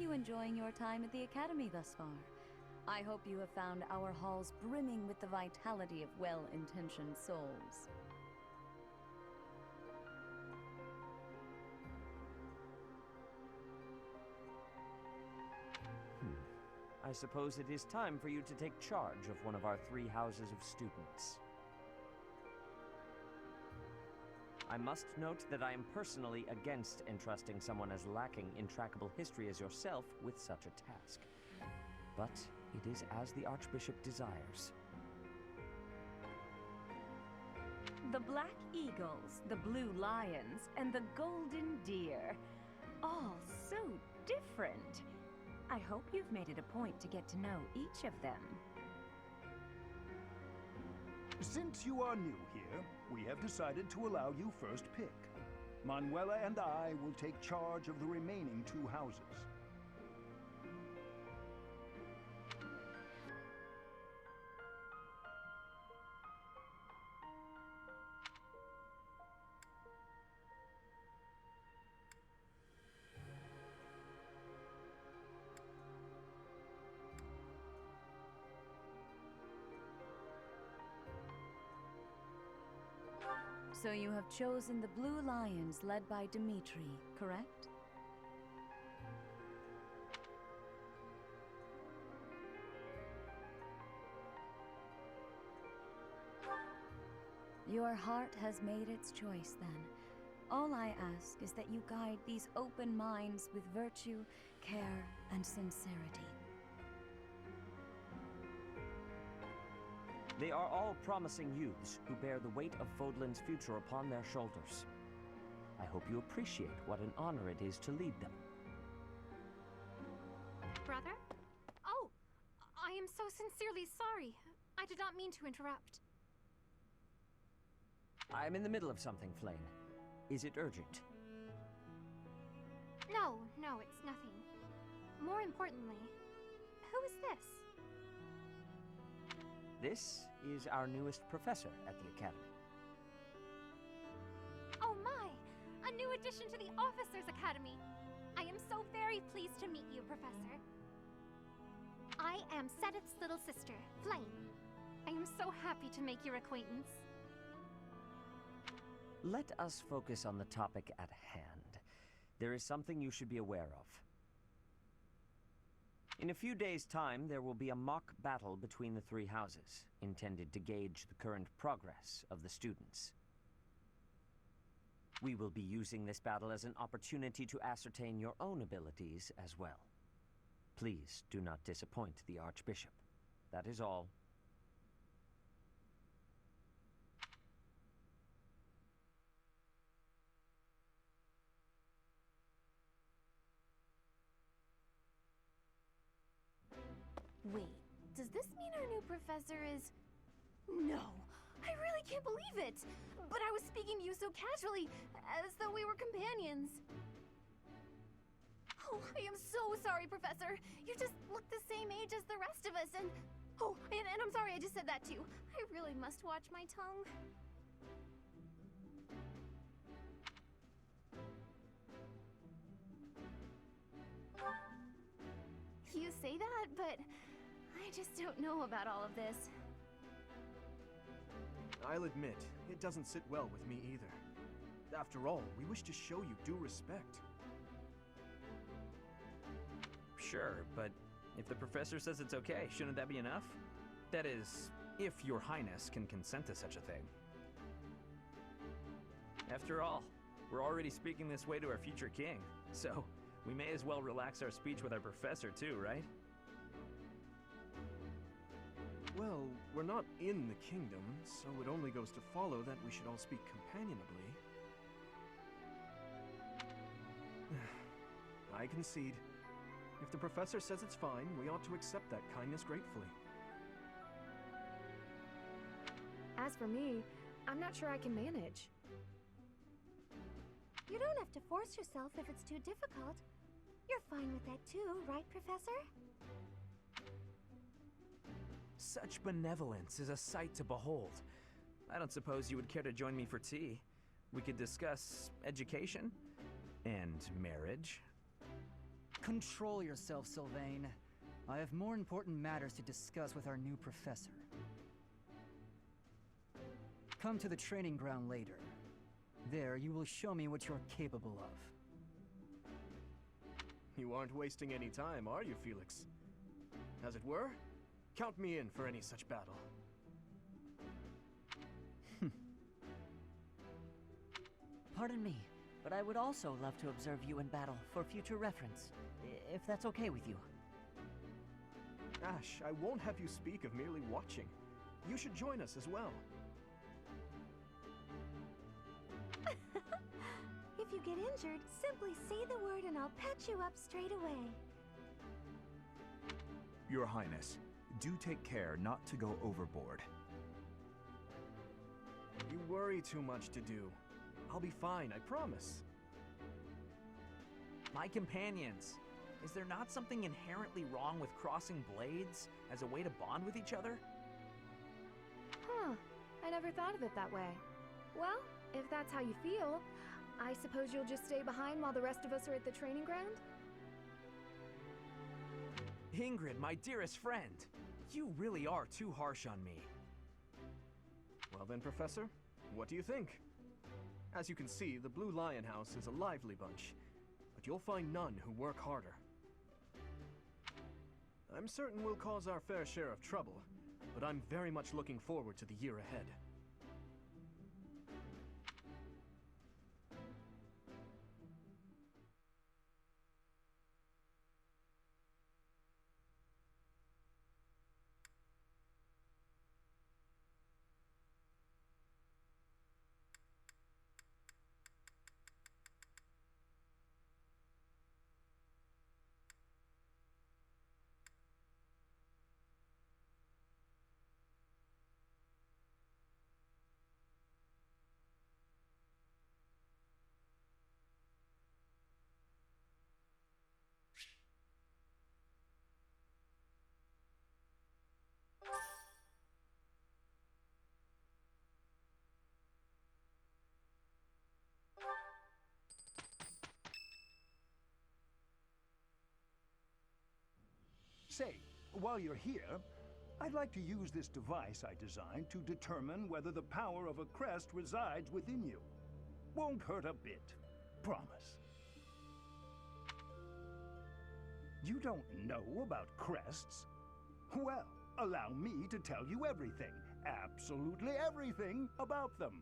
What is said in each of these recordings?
you enjoying your time at the Academy thus far? I hope you have found our halls brimming with the vitality of well-intentioned souls. I suppose it is time for you to take charge of one of our 3 houses of students. I must note that I am personally against entrusting someone as lacking in trackable history as yourself with such a task. But it is as the Archbishop desires. The Black Eagles, the Blue Lions, and the Golden Deer. All so different. I hope you've made it a point to get to know each of them. Since you are new here, we have decided to allow you first pick. Manuela and I will take charge of the remaining 2 houses. So you have chosen the Blue Lions led by Dimitri, correct? Your heart has made its choice then. All I ask is that you guide these open minds with virtue, care, and sincerity. They are all promising youths who bear the weight of Fodlan's future upon their shoulders. I hope you appreciate what an honor it is to lead them. Brother? Oh, I am so sincerely sorry. I did not mean to interrupt. I'm in the middle of something, Flame. Is it urgent? No, it's nothing. More importantly, who is this? This is our newest professor at the Academy. Oh my! A new addition to the Officers' Academy! I am so very pleased to meet you, Professor. I am Sedith's little sister, Flame. I am so happy to make your acquaintance. Let us focus on the topic at hand. There is something you should be aware of. In a few days' time, there will be a mock battle between the 3 houses, intended to gauge the current progress of the students. We will be using this battle as an opportunity to ascertain your own abilities as well. Please do not disappoint the Archbishop. That is all. Wait, does this mean our new professor is... No! I really can't believe it! But I was speaking to you so casually, as though we were companions. Oh, I am so sorry, Professor. You just look the same age as the rest of us, and... Oh, and I'm sorry I just said that too. I really must watch my tongue. You say that, but I just don't know about all of this. I'll admit, it doesn't sit well with me either. After all, we wish to show you due respect. Sure, but if the professor says it's okay, shouldn't that be enough? That is, if your highness can consent to such a thing. After all, we're already speaking this way to our future king, so we may as well relax our speech with our professor too, right? Well, we're not in the kingdom, so it only goes to follow that we should all speak companionably. I concede. If the professor says it's fine, we ought to accept that kindness gratefully. As for me, I'm not sure I can manage. You don't have to force yourself if it's too difficult. You're fine with that too, right, Professor? Such benevolence is a sight to behold. I don't suppose you would care to join me for tea. We could discuss education and marriage. Control yourself, Sylvain. I have more important matters to discuss with our new professor. Come to the training ground later. There, you will show me what you're capable of. You aren't wasting any time, are you, Felix? As it were, count me in for any such battle. Pardon me, but I would also love to observe you in battle for future reference, if that's okay with you. Ash, I won't have you speak of merely watching. You should join us as well. If you get injured, simply say the word and I'll patch you up straight away. Your Highness, do take care not to go overboard. You worry too much to do. I'll be fine, I promise. My companions, is there not something inherently wrong with crossing blades as a way to bond with each other? Huh. I never thought of it that way. Well, if that's how you feel, I suppose you'll just stay behind while the rest of us are at the training ground? Ingrid, my dearest friend, you really are too harsh on me. Well then, Professor, what do you think? As you can see, the Blue Lion House is a lively bunch, but you'll find none who work harder. I'm certain we'll cause our fair share of trouble, but I'm very much looking forward to the year ahead. Say, while you're here, I'd like to use this device I designed to determine whether the power of a crest resides within you. Won't hurt a bit. Promise. You don't know about crests? Well, allow me to tell you everything, absolutely everything about them.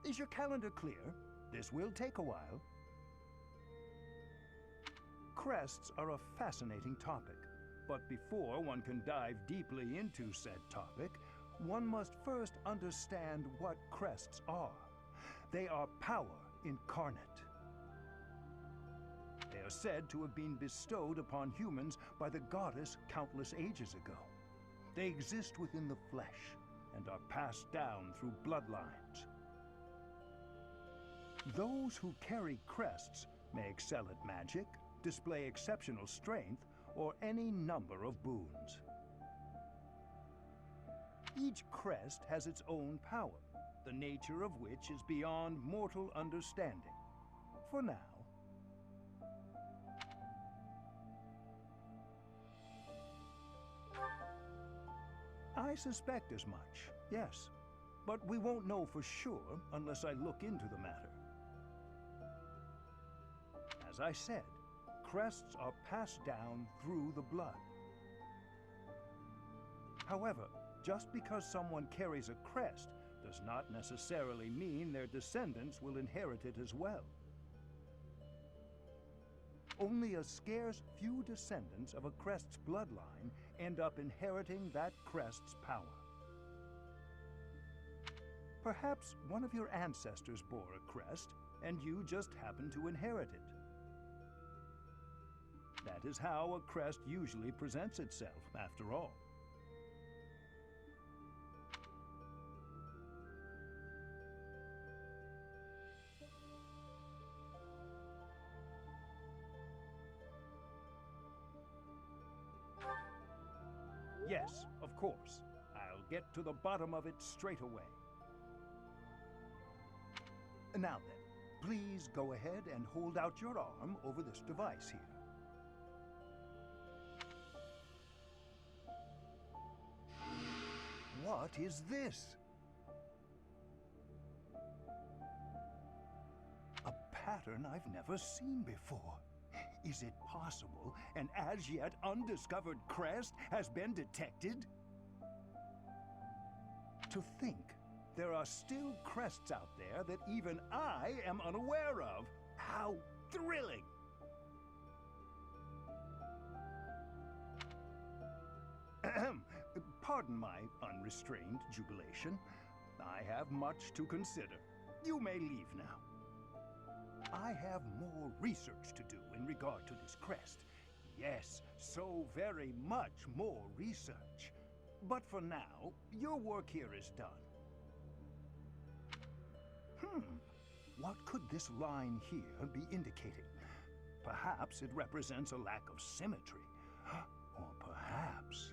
Is your calendar clear? This will take a while. Crests are a fascinating topic. But before one can dive deeply into said topic, one must first understand what crests are. They are power incarnate. They are said to have been bestowed upon humans by the goddess countless ages ago. They exist within the flesh and are passed down through bloodlines. Those who carry crests may excel at magic, display exceptional strength, or any number of boons. Each crest has its own power, the nature of which is beyond mortal understanding. For now. I suspect as much, yes. But we won't know for sure unless I look into the matter. As I said, crests are passed down through the blood. However, just because someone carries a crest does not necessarily mean their descendants will inherit it as well. Only a scarce few descendants of a crest's bloodline end up inheriting that crest's power. Perhaps one of your ancestors bore a crest, and you just happen to inherit it. That is how a crest usually presents itself, after all. Yes, of course. I'll get to the bottom of it straight away. Now then, please go ahead and hold out your arm over this device here. What is this? A pattern I've never seen before. Is it possible an as yet undiscovered crest has been detected? To think there are still crests out there that even I am unaware of. How thrilling! Ahem. Pardon my unrestrained jubilation. I have much to consider. You may leave now. I have more research to do in regard to this crest. Yes, so very much more research. But for now, your work here is done. What could this line here be indicating? Perhaps it represents a lack of symmetry. Or perhaps...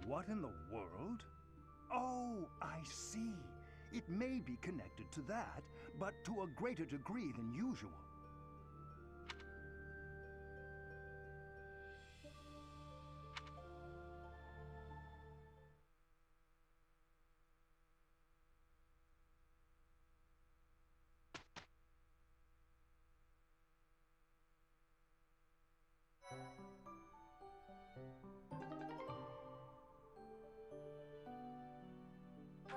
What in the world? Oh, I see. It may be connected to that, but to a greater degree than usual.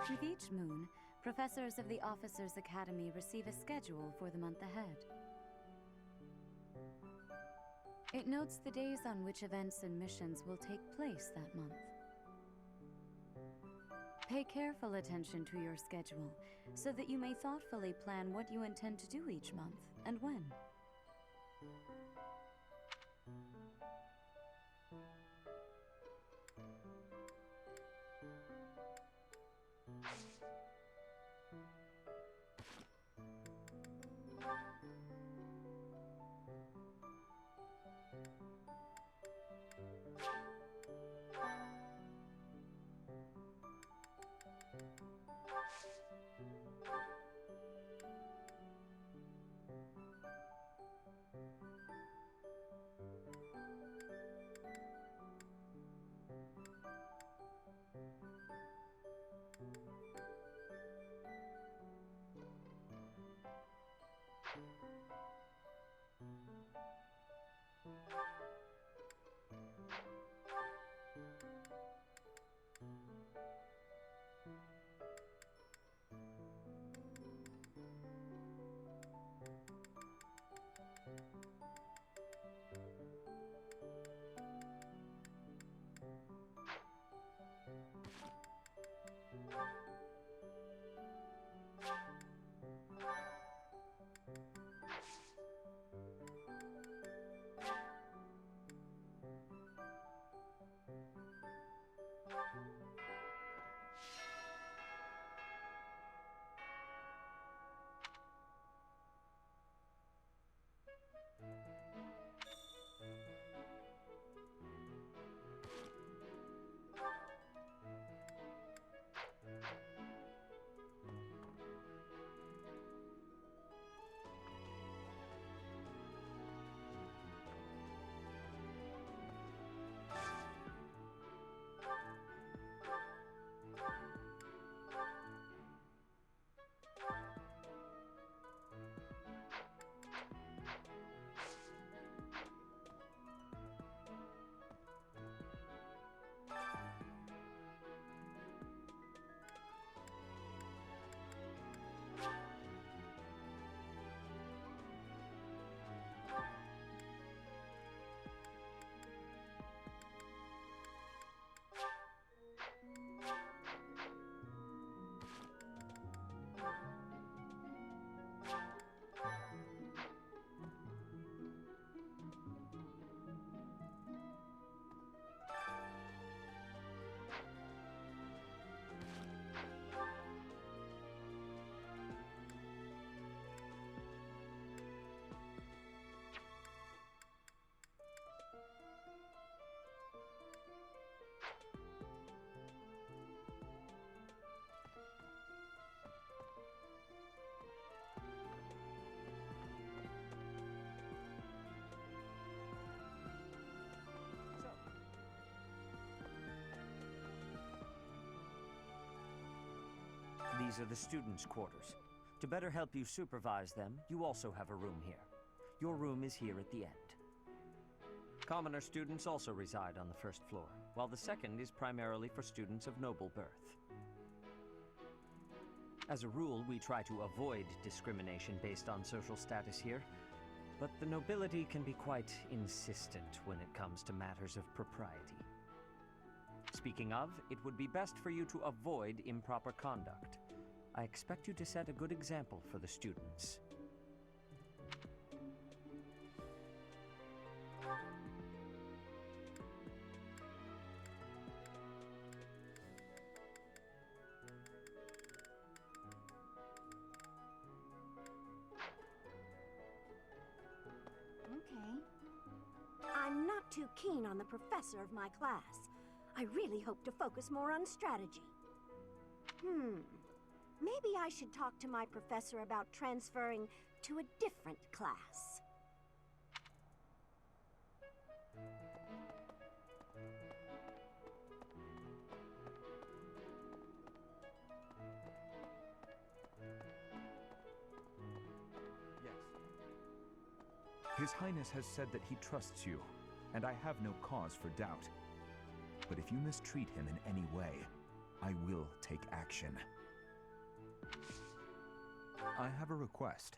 With each moon, professors of the Officers' Academy receive a schedule for the month ahead. It notes the days on which events and missions will take place that month. Pay careful attention to your schedule, so that you may thoughtfully plan what you intend to do each month, and when. These are the students' quarters. To better help you supervise them, you also have a room here. Your room is here at the end. Commoner students also reside on the first floor, while the second is primarily for students of noble birth. As a rule, we try to avoid discrimination based on social status here, but the nobility can be quite insistent when it comes to matters of propriety. Speaking of, it would be best for you to avoid improper conduct. I expect you to set a good example for the students. I'm not too keen on the professor of my class. I really hope to focus more on strategy. Maybe I should talk to my professor about transferring to a different class. Yes. His Highness has said that he trusts you, and I have no cause for doubt. But if you mistreat him in any way, I will take action. I have a request.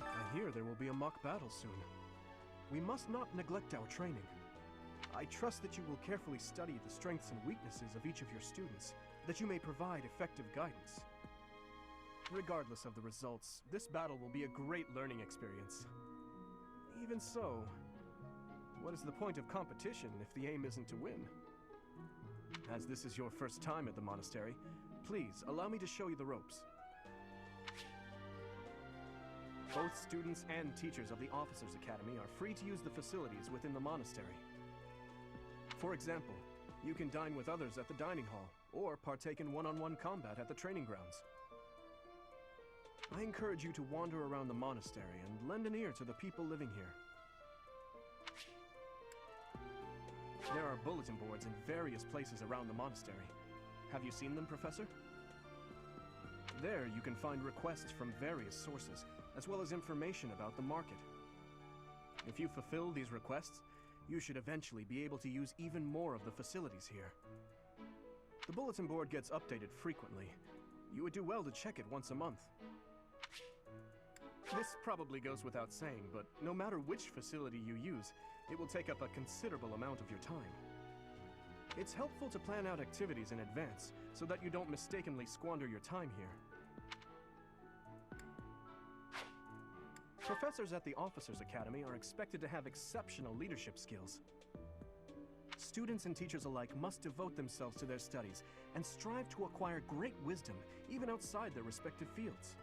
I hear there will be a mock battle soon. We must not neglect our training. I trust that you will carefully study the strengths and weaknesses of each of your students, that you may provide effective guidance. Regardless of the results, this battle will be a great learning experience. Even so, what is the point of competition if the aim isn't to win? As this is your first time at the monastery, please allow me to show you the ropes. Both students and teachers of the Officers' Academy are free to use the facilities within the monastery. For example, you can dine with others at the dining hall, or partake in one-on-one combat at the training grounds. I encourage you to wander around the monastery and lend an ear to the people living here. There are bulletin boards in various places around the monastery. Have you seen them, Professor? There you can find requests from various sources, as well as information about the market. If you fulfill these requests, you should eventually be able to use even more of the facilities here. The bulletin board gets updated frequently. You would do well to check it once a month. This probably goes without saying, but no matter which facility you use, it will take up a considerable amount of your time. It's helpful to plan out activities in advance, so that you don't mistakenly squander your time here. Professors at the Officers' Academy are expected to have exceptional leadership skills. Students and teachers alike must devote themselves to their studies and strive to acquire great wisdom, even outside their respective fields.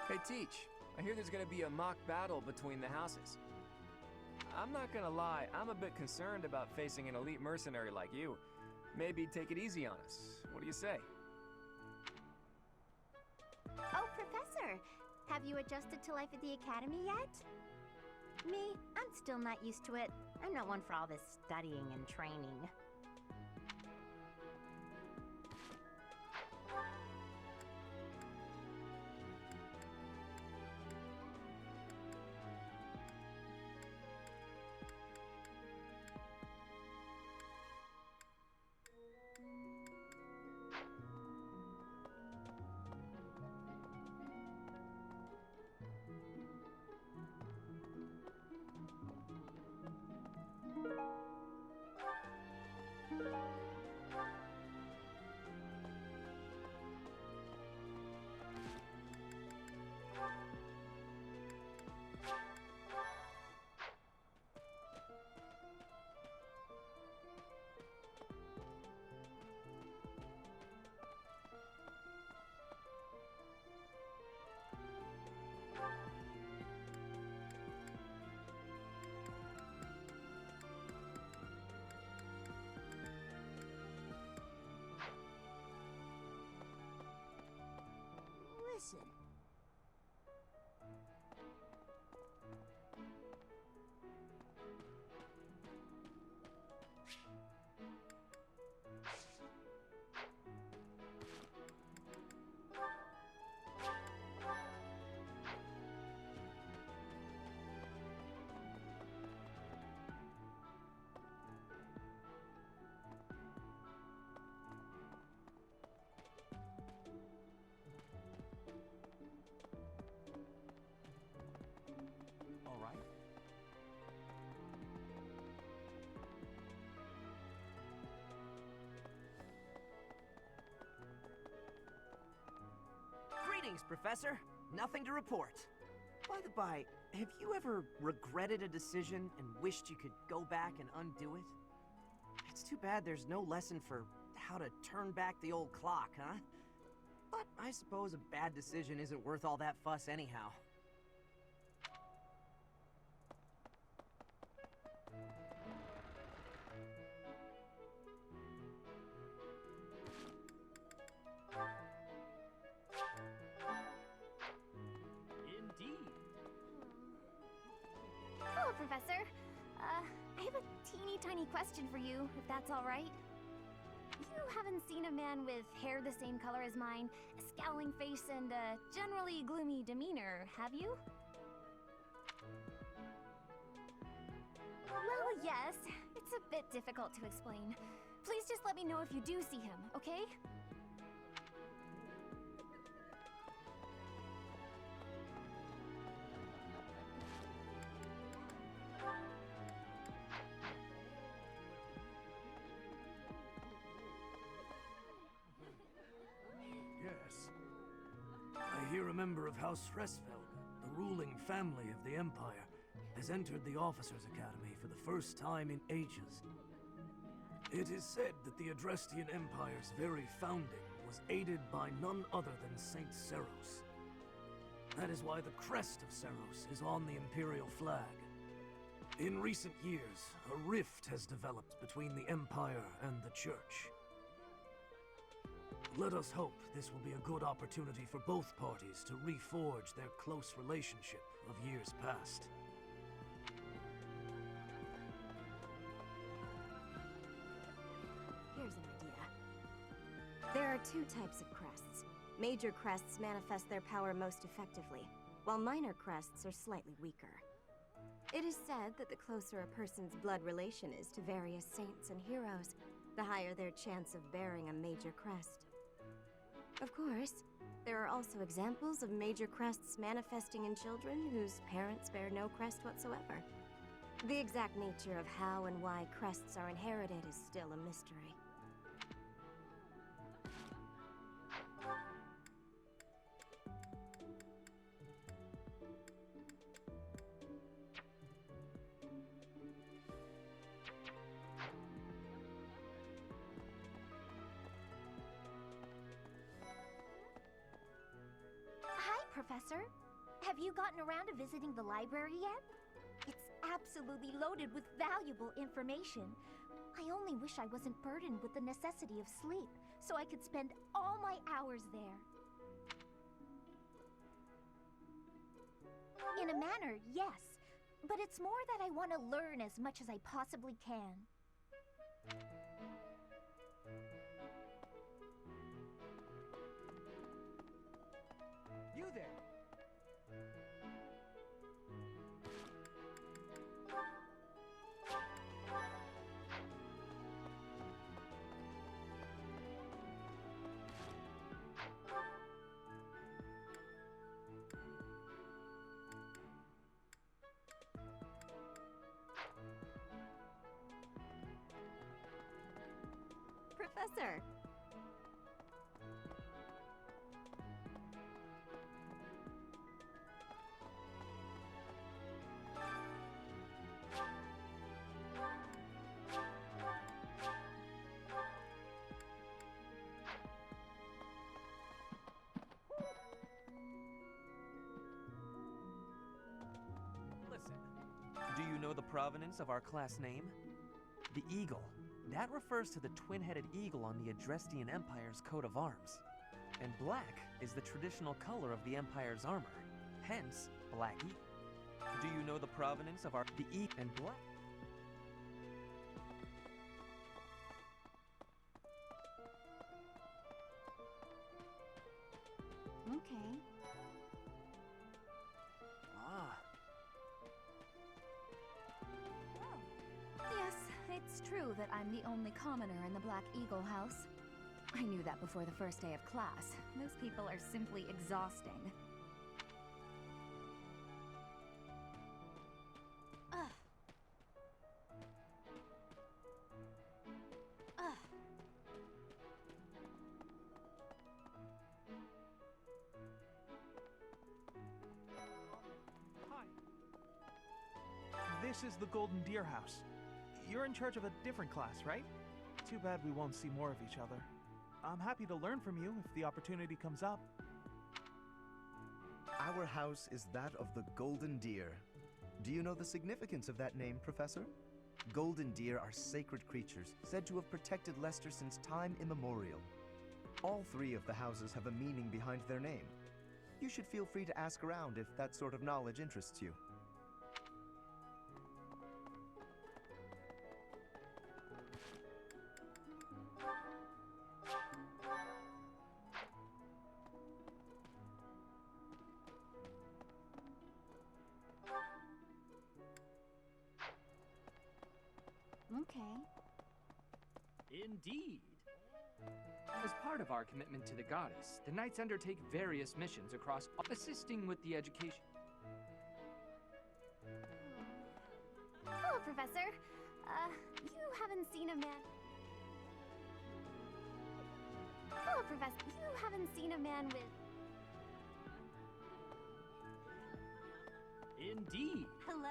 Hey, Teach. I hear there's gonna be a mock battle between the houses. I'm not gonna lie, I'm a bit concerned about facing an elite mercenary like you. Maybe take it easy on us. What do you say? Oh, Professor! Have you adjusted to life at the Academy yet? Me, I'm still not used to it. I'm not one for all this studying and training. Thanks, Professor. Nothing to report. By the by, have you ever regretted a decision and wished you could go back and undo it? It's too bad there's no lesson for how to turn back the old clock, huh? But I suppose a bad decision isn't worth all that fuss anyhow. Indeed. Hello, Professor. I have a teeny tiny question for you, if that's all right. You haven't seen a man with hair the same color as mine, a scowling face, and a generally gloomy demeanor, have you? Well, yes. It's a bit difficult to explain. Please just let me know if you do see him, okay? Yes. I hear a member of House Restfeld, the ruling family of the Empire, has entered the Officers' Academy for the first time in ages. It is said that the Adrestian Empire's very founding was aided by none other than Saint Seros. That is why the crest of Seros is on the Imperial flag. In recent years, a rift has developed between the Empire and the Church. Let us hope this will be a good opportunity for both parties to reforge their close relationship of years past. Here's an idea. There are two types of crests. Major crests manifest their power most effectively, while minor crests are slightly weaker. It is said that the closer a person's blood relation is to various saints and heroes, the higher their chance of bearing a major crest. Of course, there are also examples of major crests manifesting in children whose parents bear no crest whatsoever. The exact nature of how and why crests are inherited is still a mystery. Professor, have you gotten around to visiting the library yet? It's absolutely loaded with valuable information. I only wish I wasn't burdened with the necessity of sleep, so I could spend all my hours there. In a manner, yes, but it's more that I want to learn as much as I possibly can. You there! Professor! Listen, do you know the provenance of our class name? The eagle. That refers to the twin-headed eagle on the Adrestian Empire's coat of arms. And black is the traditional color of the Empire's armor, hence Black Eagle. Do you know the provenance of the eagle and black? Okay. Ah. Yes, it's true that I'm the only commoner in the Black Eagle house. I knew that before the first day of class. Those people are simply exhausting. This is the Golden Deer House. You're in charge of a different class, right? Too bad we won't see more of each other. I'm happy to learn from you if the opportunity comes up. Our house is that of the Golden Deer. Do you know the significance of that name, Professor? Golden deer are sacred creatures, said to have protected Leicester since time immemorial. All three of the houses have a meaning behind their name. You should feel free to ask around if that sort of knowledge interests you. Okay. Indeed. As part of our commitment to the goddess, the Knights undertake various missions across assisting with the education. Hello, Professor. You haven't seen a man... Hello, Professor. You haven't seen a man with... Indeed. Hello.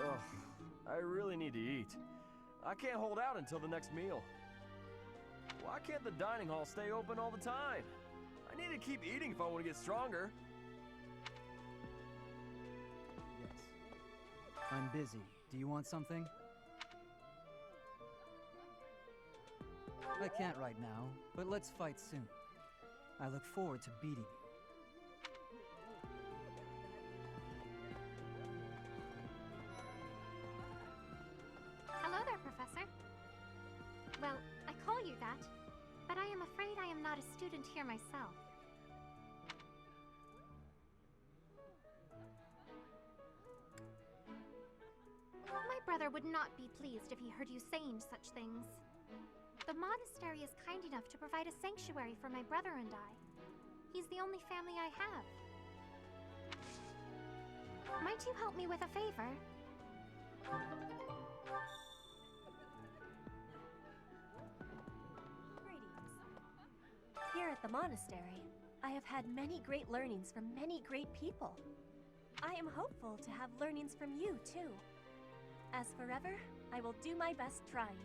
Ugh, I really need to eat. I can't hold out until the next meal. Why can't the dining hall stay open all the time? I need to keep eating if I want to get stronger. Yes. I'm busy. Do you want something? I can't right now, but let's fight soon. I look forward to beating you. Hello there, Professor. Well, I call you that, but I am afraid I am not a student here myself. My brother would not be pleased if he heard you saying such things. The monastery is kind enough to provide a sanctuary for my brother and I. He's the only family I have. Might you help me with a favor? Here at the monastery, I have had many great learnings from many great people. I am hopeful to have learnings from you, too. As forever, I will do my best trying.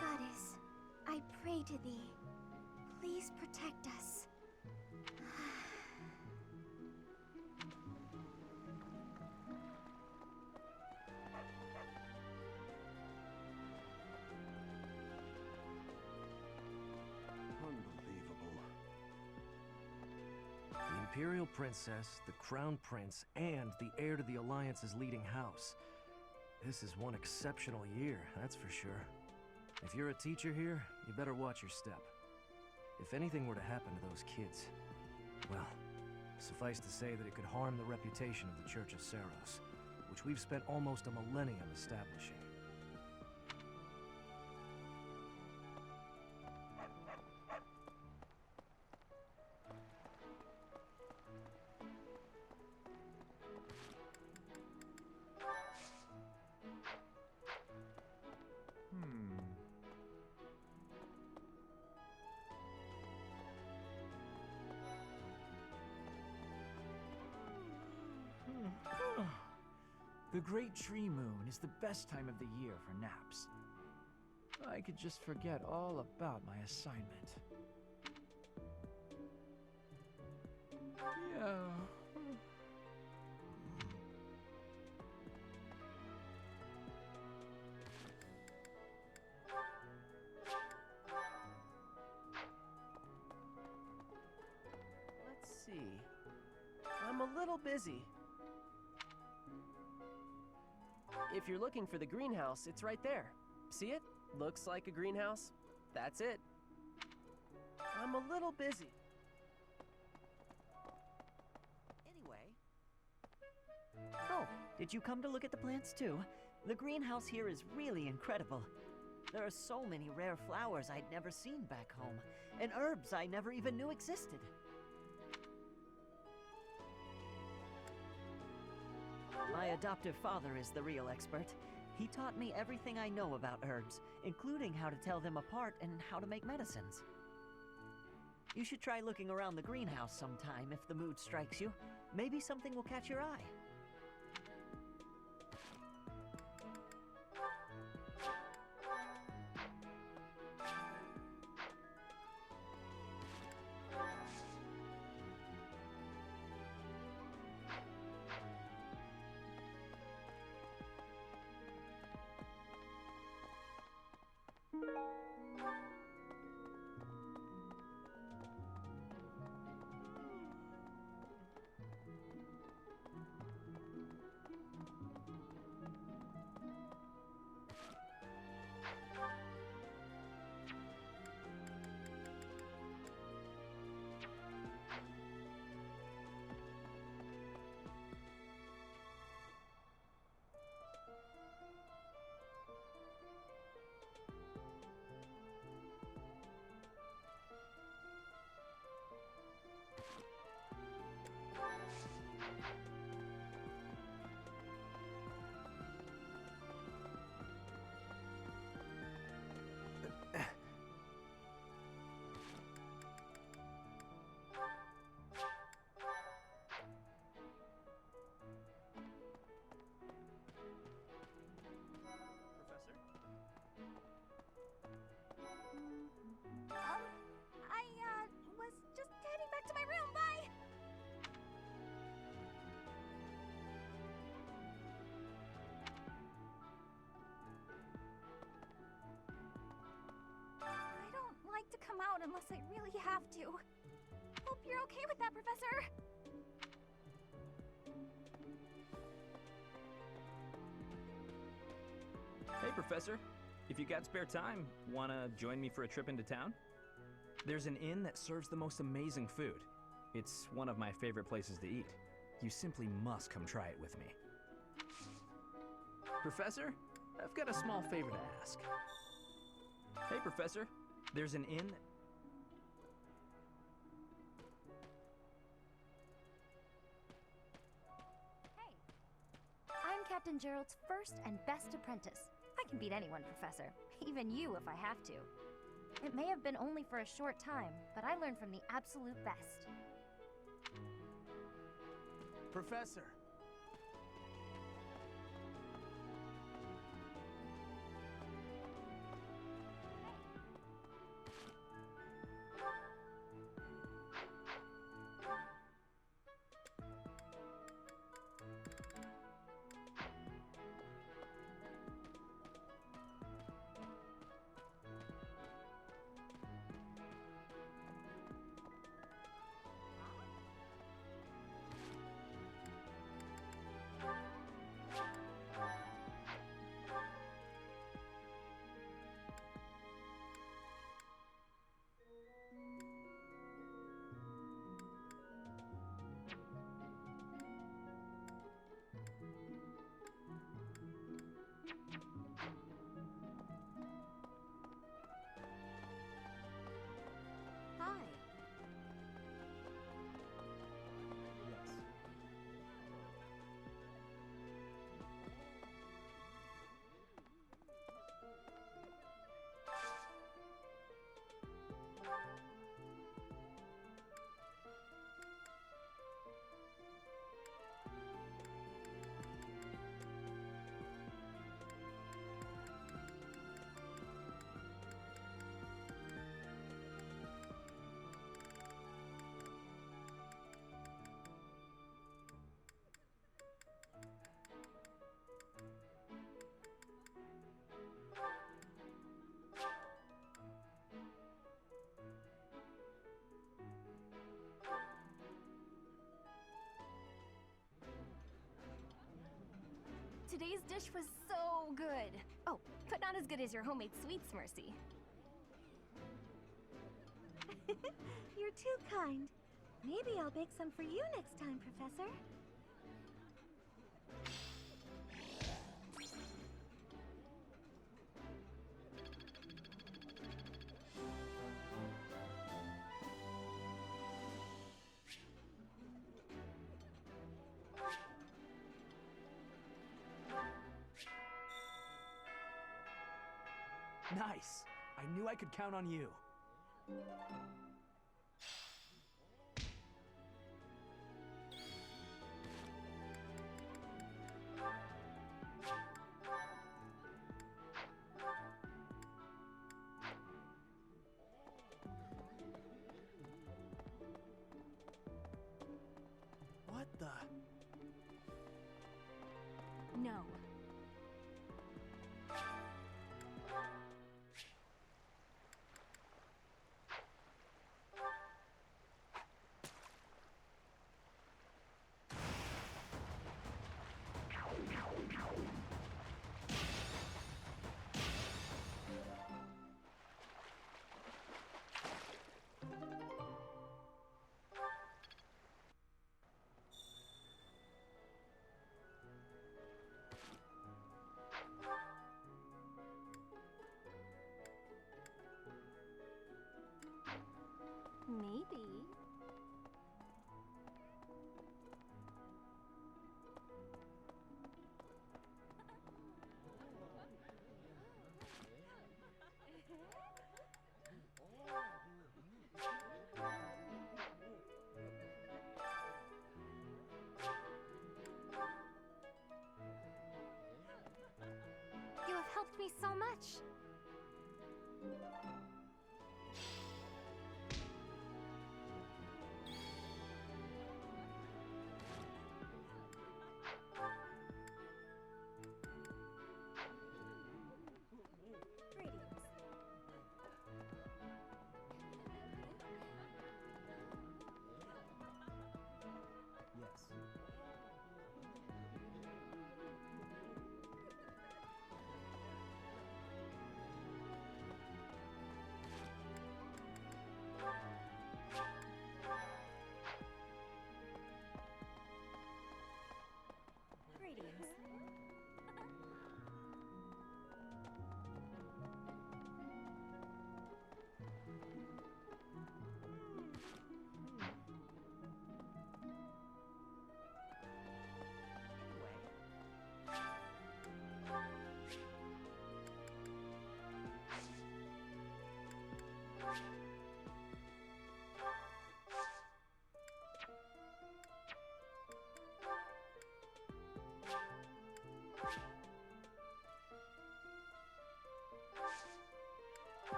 Goddess, I pray to thee. Please protect us. Unbelievable. The Imperial Princess, the Crown Prince, and the heir to the Alliance's leading house. This is one exceptional year, that's for sure. If you're a teacher here, you better watch your step. If anything were to happen to those kids, well, suffice to say that it could harm the reputation of the Church of Seros, which we've spent almost a millennium establishing. The Great Tree Moon is the best time of the year for naps. I could just forget all about my assignment. Yeah. Let's see. I'm a little busy. If you're looking for the greenhouse, it's right there. See it? Looks like a greenhouse. That's it. I'm a little busy. Anyway. Oh, did you come to look at the plants too? The greenhouse here is really incredible. There are so many rare flowers I'd never seen back home, and herbs I never even knew existed. My adoptive father is the real expert. He taught me everything I know about herbs, including how to tell them apart and how to make medicines. You should try looking around the greenhouse sometime if the mood strikes you. Maybe something will catch your eye. I was just heading back to my room. Bye! I don't like to come out unless I really have to. Hope you're okay with that, Professor. Hey, Professor. If you got spare time, wanna join me for a trip into town? There's an inn that serves the most amazing food. It's one of my favorite places to eat. You simply must come try it with me. Professor, I've got a small favor to ask. Hey, Professor. There's an inn... I'm Captain Gerald's first and best apprentice. I can beat anyone, Professor. Even you if I have to. It may have been only for a short time, but I learned from the absolute best. Professor. dish was so good. Oh, but not as good as your homemade sweets, Mercy. You're too kind. Maybe I'll bake some for you next time, Professor. Nice! I knew I could count on you. What the? No. Maybe. You have helped me so much. Yes. Greetings.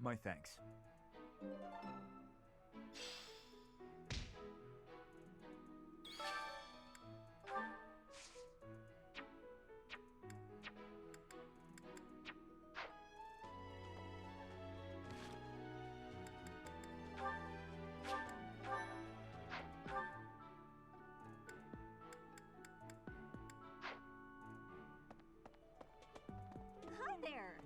My thanks. Hi there.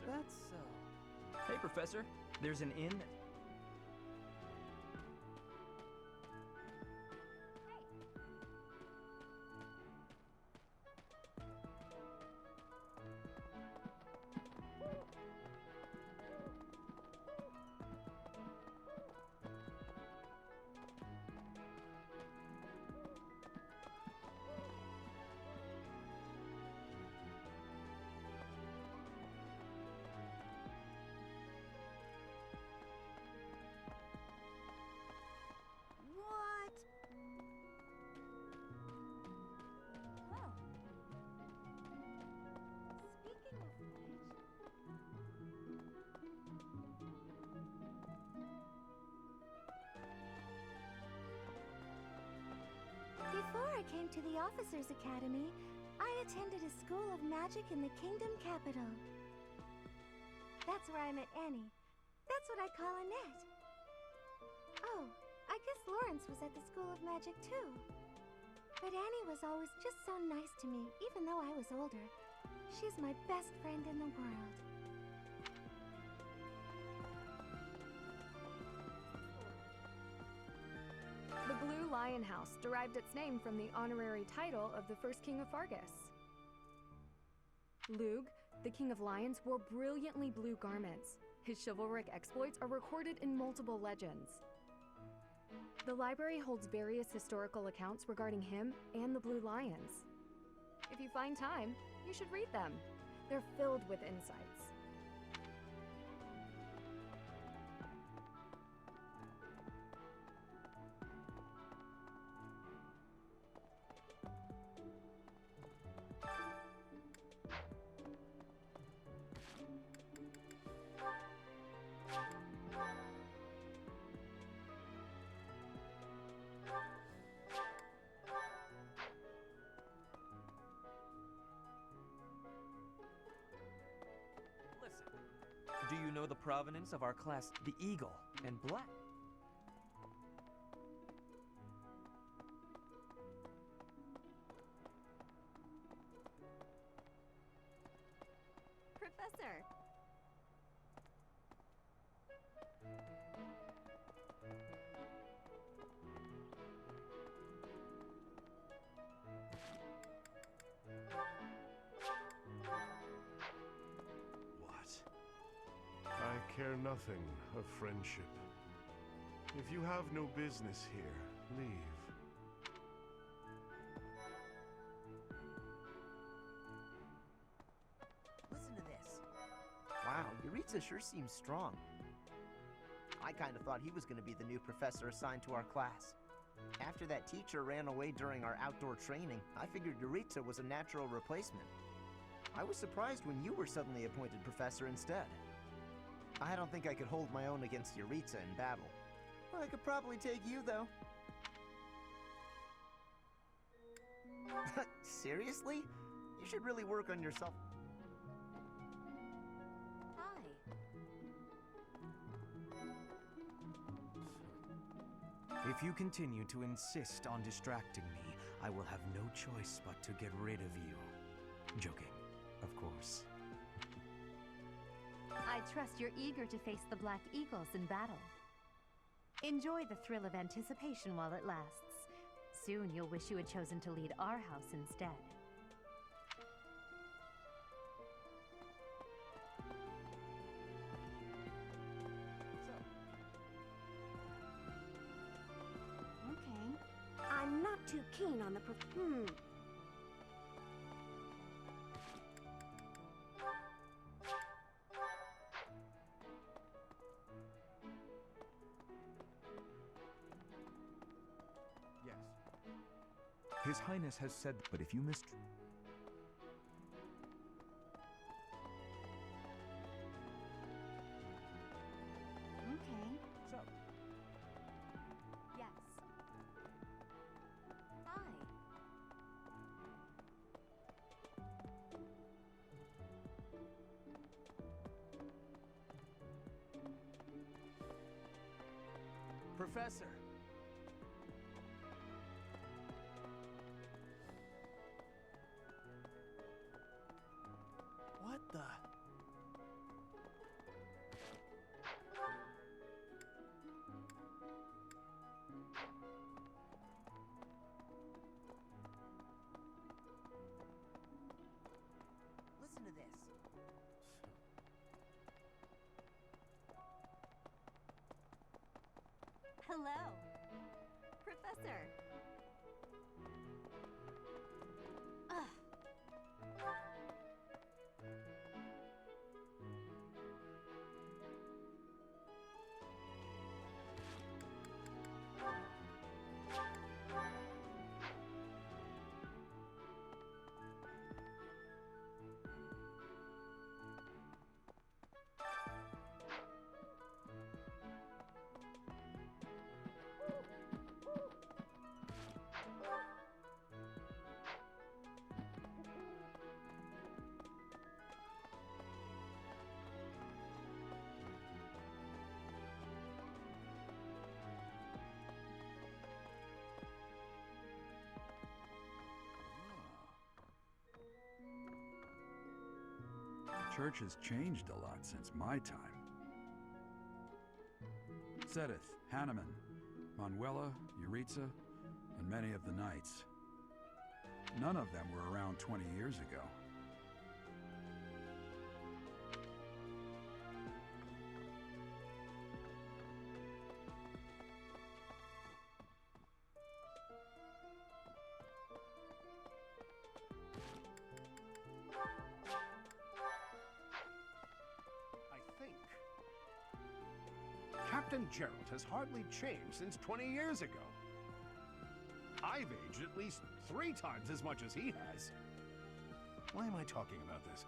That's so. Hey, Professor. There's an inn. Before I came to the Officers Academy, I attended a school of magic in the kingdom capital. That's where I met Annie. That's what I call Annette. Oh, I guess Lawrence was at the School of Magic too. But Annie was always just so nice to me, even though I was older. She's my best friend in the world. The Blue Lion House derived its name from the honorary title of the first king of Fargus. Lug, the king of lions, wore brilliantly blue garments. His chivalric exploits are recorded in multiple legends. The library holds various historical accounts regarding him and the Blue Lions. If you find time, you should read them. They're filled with insights. Do you know the provenance of our class, the Eagle and Black? Professor! I care nothing of friendship. If you have no business here, leave. Listen to this. Wow, Yuritsa sure seems strong. I kind of thought he was going to be the new professor assigned to our class. After that teacher ran away during our outdoor training, I figured Yuritsa was a natural replacement. I was surprised when you were suddenly appointed professor instead. I don't think I could hold my own against Yuritsa in battle. I could probably take you, though. Seriously? You should really work on yourself. Hi. If you continue to insist on distracting me, I will have no choice but to get rid of you. Joking, of course. I trust you're eager to face the Black Eagles in battle. Enjoy the thrill of anticipation while it lasts. Soon you'll wish you had chosen to lead our house instead. Okay. I'm not too keen on the His Highness has said, but if you missed... Okay. So. Yes. Hi. Professor! What the? Listen to this. Hello. Professor. Ugh. church has changed a lot since my time. Sedith, Hanneman, Manuela, Yuritsa, and many of the knights. None of them were around 20 years ago. Captain Gerald has hardly changed since 20 years ago. I've aged at least 3 times as much as he has. Why am I talking about this?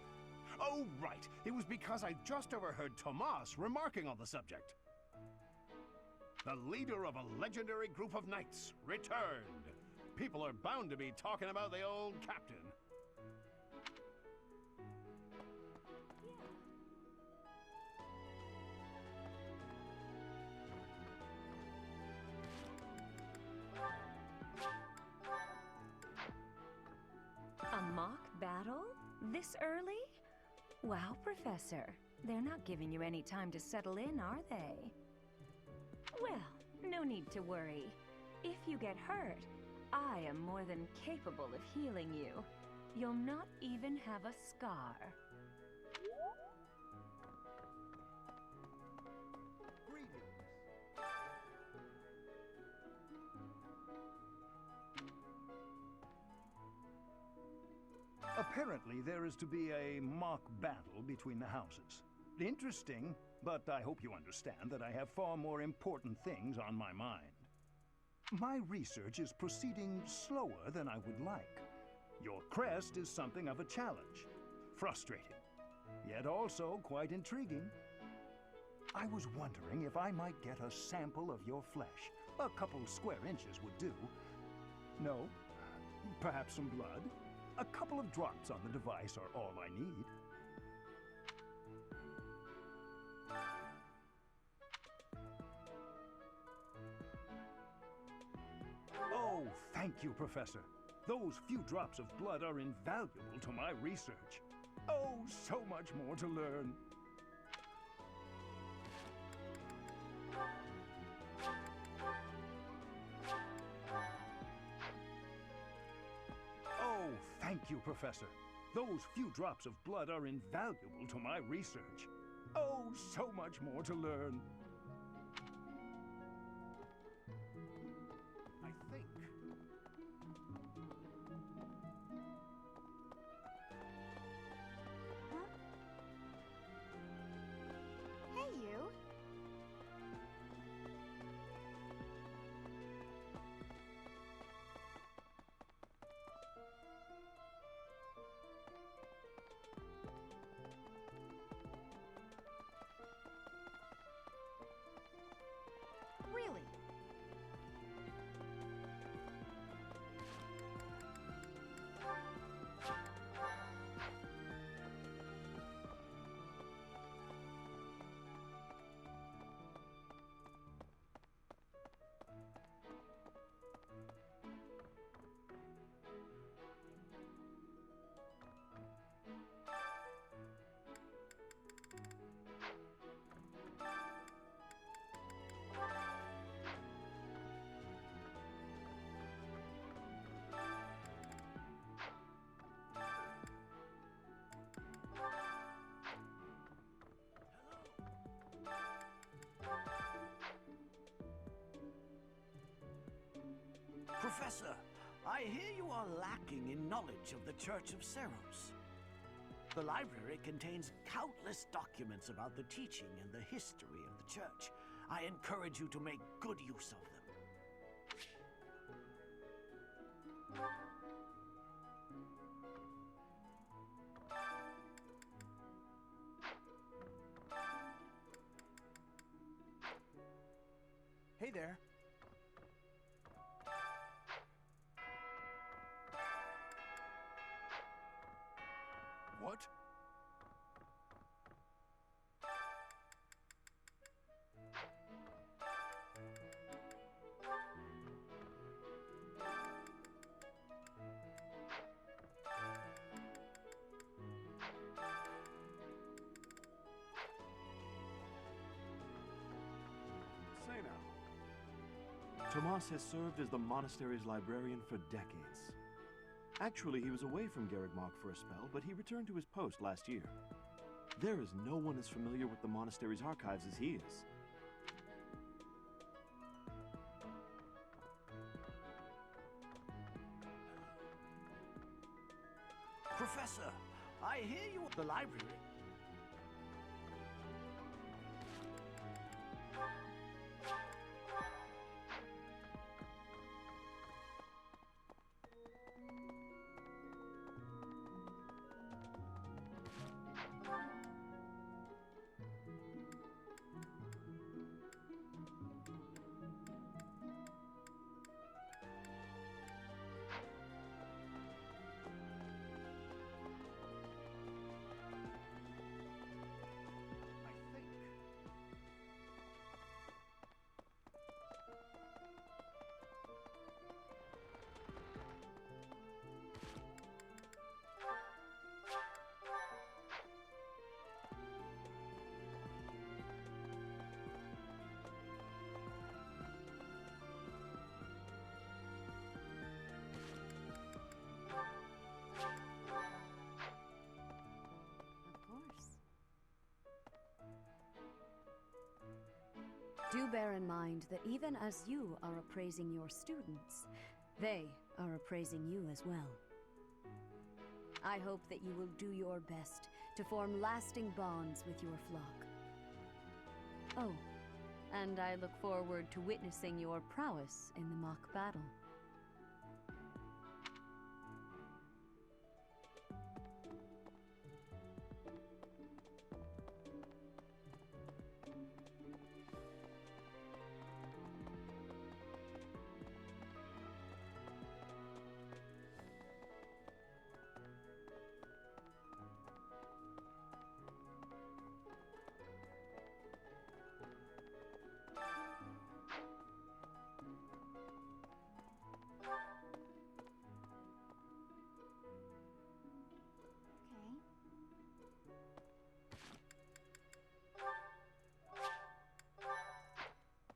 Oh, right. It was because I just overheard Tomas remarking on the subject. The leader of a legendary group of knights returned. People are bound to be talking about the old captain. A mock battle? This early? Wow, Professor. They're not giving you any time to settle in, are they? Well, no need to worry. If you get hurt, I am more than capable of healing you. You'll not even have a scar. Apparently, there is to be a mock battle between the houses. Interesting, but I hope you understand that I have far more important things on my mind. My research is proceeding slower than I would like. Your crest is something of a challenge. Frustrating, yet also quite intriguing. I was wondering if I might get a sample of your flesh. A couple square inches would do. No? Perhaps some blood? A couple of drops on the device are all I need. Oh, thank you, Professor. Those few drops of blood are invaluable to my research. Oh, so much more to learn. Oh, thank you, Professor. Those few drops of blood are invaluable to my research. Oh, so much more to learn. I think. Hey, you. Really? Professor, I hear you are lacking in knowledge of the Church of Seros. The library contains countless documents about the teaching and the history of the Church. I encourage you to make good use of them. Hey there. What? Tomas has served as the monastery's librarian for decades. Actually, he was away from Garrigmach for a spell, but he returned to his post last year. There is no one as familiar with the monastery's archives as he is. Professor, I hear you at the library. Do bear in mind that even as you are appraising your students, they are appraising you as well. I hope that you will do your best to form lasting bonds with your flock. Oh, and I look forward to witnessing your prowess in the mock battle.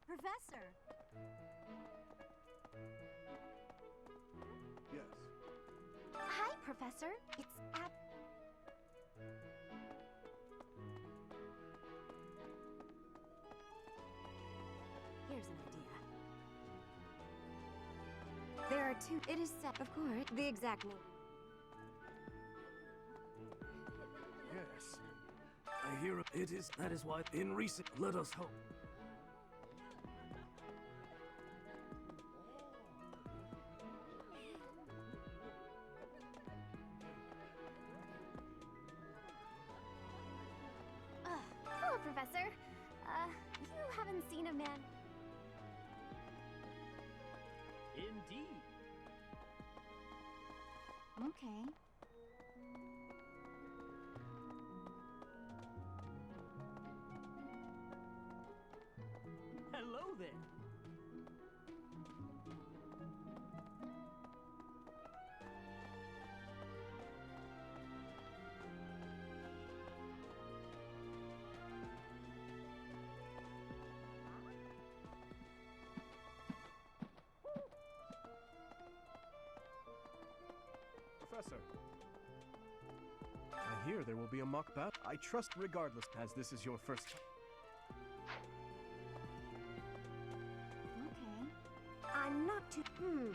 Professor! Yes. Hi, Professor. It's at... Here's an idea. There are two. It is set, of course, the exact name. Yes. I hear it is. That is why in recent. Let us hope. Hello, Professor. You haven't seen a man... Indeed. Okay. Hello there. Professor. I hear there will be a mock battle. I trust regardless, as this is your first... Okay. I'm not too...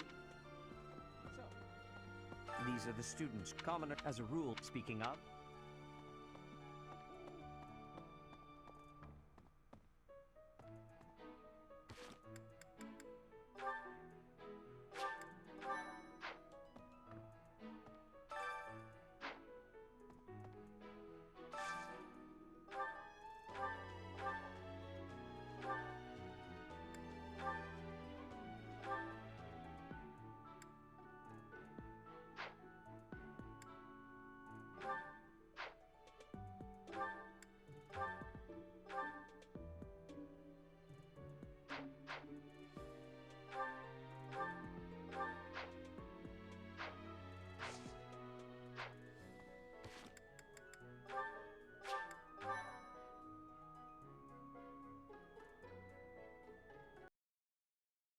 These are the students. Commoner, as a rule, speaking of,